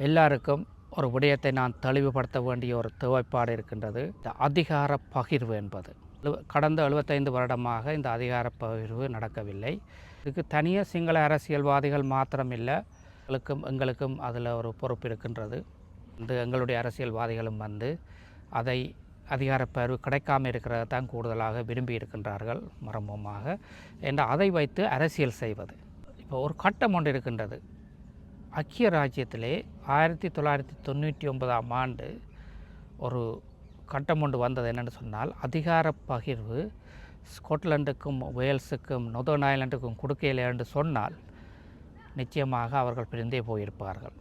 எல்லாருக்கும் ஒரு விடயத்தை நான் தெளிவுபடுத்த வேண்டிய ஒரு தேவைப்பாடு இருக்கின்றது. இந்த அதிகார பகிர்வு என்பது கடந்த 75 வருடமாக இந்த அதிகார பகிர்வு நடக்கவில்லை. இதுக்கு தனியாக சிங்கள அரசியல்வாதிகள் மாத்திரமில்லை, எங்களுக்கும் அதில் ஒரு பொறுப்பு இருக்கின்றது. எங்களுடைய அரசியல்வாதிகளும் அதை அதிகார பகிர்வு கிடைக்காமல் இருக்கிறத தான் கூடுதலாக விரும்பி இருக்கின்றார்கள் மர்மமாக. என்ற அதை வைத்து அரசியல் செய்வது இப்போ ஒரு கட்டம் ஒன்று இருக்கின்றது. ஐக்கிய ராஜ்யத்திலே 1999ஆம் ஆண்டு ஒரு கட்டம் ஒன்று வந்தது. என்னென்னு சொன்னால், அதிகார பகிர்வு ஸ்காட்லாண்டுக்கும் வேல்ஸுக்கும் நொதர்ன் ஐலண்டுக்கும் கொடுக்கலை என்று சொன்னால் நிச்சயமாக அவர்கள் பிரிந்தே போயிருப்பார்கள்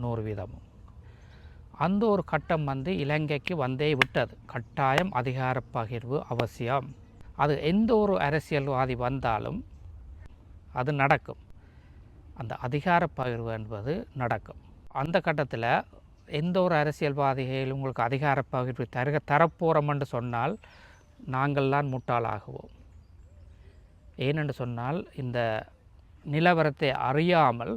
100%. அந்த ஒரு கட்டம் இலங்கைக்கு வந்தே விட்டது. கட்டாயம் அதிகார பகிர்வு அவசியம். அது எந்த ஒரு அரசியல்வாதி வந்தாலும் அது நடக்கும். அந்த அதிகார பகிர்வு என்பது நடக்கும். அந்த கட்டத்தில் எந்த ஒரு அரசியல்வாதிகளும் உங்களுக்கு அதிகார பகிர்வு தரப்போகிறோம் என்று சொன்னால் நாங்கள்தான் முட்டாளாகுவோம். ஏனென்று சொன்னால், இந்த நிலவரத்தை அறியாமல்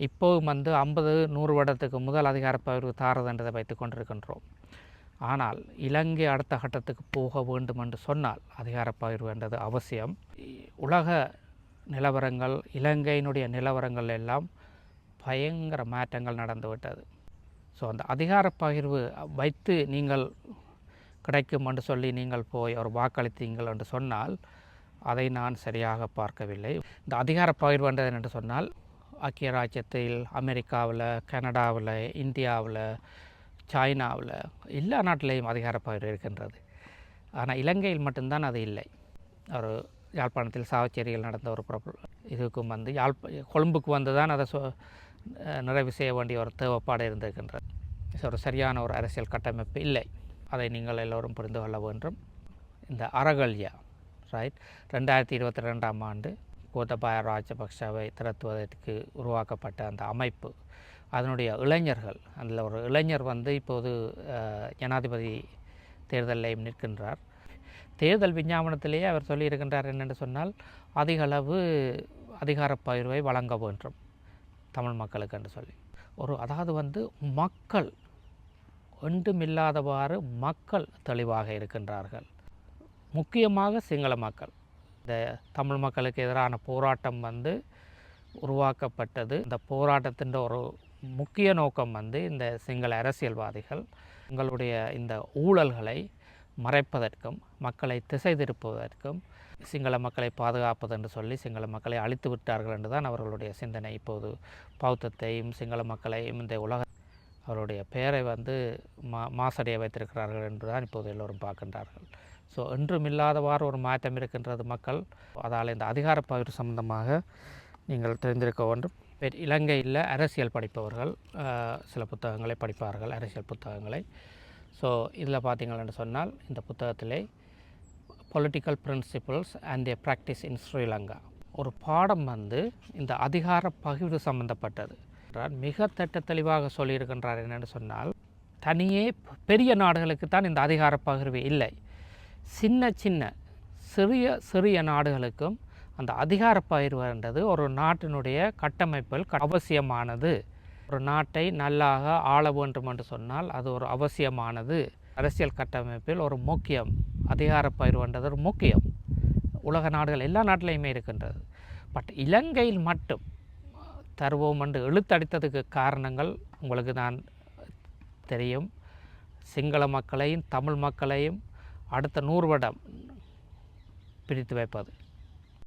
இப்போவும் 50-100 வருடத்துக்கு முதல் அதிகார பகிர்வு தாரதன்றதை வைத்து கொண்டிருக்கின்றோம். ஆனால் இலங்கை அடுத்த கட்டத்துக்கு போக வேண்டும் என்று சொன்னால் அதிகார பகிர்வு என்றது அவசியம். உலக நிலவரங்கள், இலங்கையினுடைய நிலவரங்கள் எல்லாம் பயங்கர மாற்றங்கள் நடந்துவிட்டது. ஸோ அந்த அதிகார பகிர்வு வைத்து நீங்கள் கிடைக்கும் என்று சொல்லி நீங்கள் போய் ஒரு வாக்களித்தீங்கள் என்று சொன்னால் அதை நான் சரியாக பார்க்கவில்லை. இந்த அதிகார பகிர்வு என்றது என்று சொன்னால், ஐக்கிய ராஜ்யத்தில், அமெரிக்காவில், கனடாவில், இந்தியாவில், சைனாவில் எல்லா நாட்டிலையும் அதிகார பகிர்வு இருக்கின்றது. ஆனால் இலங்கையில் மட்டும்தான் அது இல்லை. ஒரு யாழ்ப்பாணத்தில் சாவச்சேரியில் நடந்த ஒரு இதுக்கும் கொழும்புக்கு தான் அதை நிறைவு செய்ய வேண்டிய ஒரு தேவைப்பாடு இருந்திருக்கின்றது. ஒரு சரியான ஒரு அரசியல் கட்டமைப்பு இல்லை. அதை நீங்கள் எல்லோரும் புரிந்து கொள்ள வேண்டும். இந்த அரகல்யா 2022ஆம் ஆண்டு கோத்தபாய ராஜபக்ஷவை திரட்டுவதற்கு உருவாக்கப்பட்ட அந்த அமைப்பு, அதனுடைய இளைஞர்கள், அதில் ஒரு இளைஞர் இப்போது ஜனாதிபதி தேர்தலையும் நிற்கின்றார். தேர்தல் விஞ்ஞாபனத்திலேயே அவர் சொல்லியிருக்கின்றார் என்னென்று சொன்னால், அதிகளவு அதிகார பகிர்வை வழங்க வேண்டும் தமிழ் மக்களுக்கு என்று சொல்லி. அதாவது மக்கள் ஒன்றுமில்லாதவாறு மக்கள் தெளிவாக இருக்கின்றார்கள். முக்கியமாக சிங்கள மக்கள். இந்த தமிழ் மக்களுக்கு எதிரான போராட்டம் உருவாக்கப்பட்டது. இந்த போராட்டத்தின் ஒரு முக்கிய நோக்கம் இந்த சிங்கள அரசியல்வாதிகள் எங்களுடைய இந்த ஊழல்களை மறைப்பதற்கும் மக்களை திசை திருப்புவதற்கும் சிங்கள மக்களை பாதுகாப்பது என்று சொல்லி சிங்கள மக்களை அழித்து விட்டார்கள் என்று தான் அவர்களுடைய சிந்தனை. இப்போது பௌத்தத்தையும் சிங்கள மக்களையும் இந்த உலக அவருடைய பெயரை மாசடைய வைத்திருக்கிறார்கள் என்று தான் இப்போது எல்லோரும் பார்க்கின்றார்கள். ஸோ என்றுமில்லாதவாறு ஒரு மாற்றம் இருக்கின்றது மக்கள். அதால் இந்த அதிகார பகிர்வு சம்பந்தமாக நீங்கள் தெரிந்திருக்க வேண்டும். இலங்கையில் அரசியல் படிப்பவர்கள் சில புத்தகங்களை படிப்பார்கள், அரசியல் புத்தகங்களை. ஸோ இதில் பார்த்தீங்கன்னு சொன்னால், இந்த புத்தகத்திலே political principles and the practice in Sri Lanka ஒரு பாடம் இந்த அதிகார பகிர்வு சம்பந்தப்பட்டது. மிக தெளிவாக சொல்லியிருக்கின்றார். என்னென்னு சொன்னால், தனியே பெரிய நாடுகளுக்கு தான் இந்த அதிகார பகிர்வு இல்லை. சின்ன சின்ன சிறிய நாடுகளுக்கும் அந்த அதிகார பகிர்வுன்றது ஒரு நாட்டினுடைய கட்டமைப்பில் அவசியமானது. ஒரு நாட்டை நல்லாக ஆள வேண்டும் என்று சொன்னால் அது ஒரு அவசியமானது. அரசியல் கட்டமைப்பில் ஒரு முக்கியம். அதிகார பகிர்வுன்றது ஒரு முக்கியம். உலக நாடுகள் எல்லா நாட்டிலையுமே இருக்கின்றது. பட் இலங்கையில் மட்டும் தருவோம் என்று இழுத்தடித்ததுக்கு காரணங்கள் உங்களுக்கு நான் தெரியும். சிங்கள மக்களையும் தமிழ் மக்களையும் அடுத்த 100 வருடம் பிரித்து வைப்பது.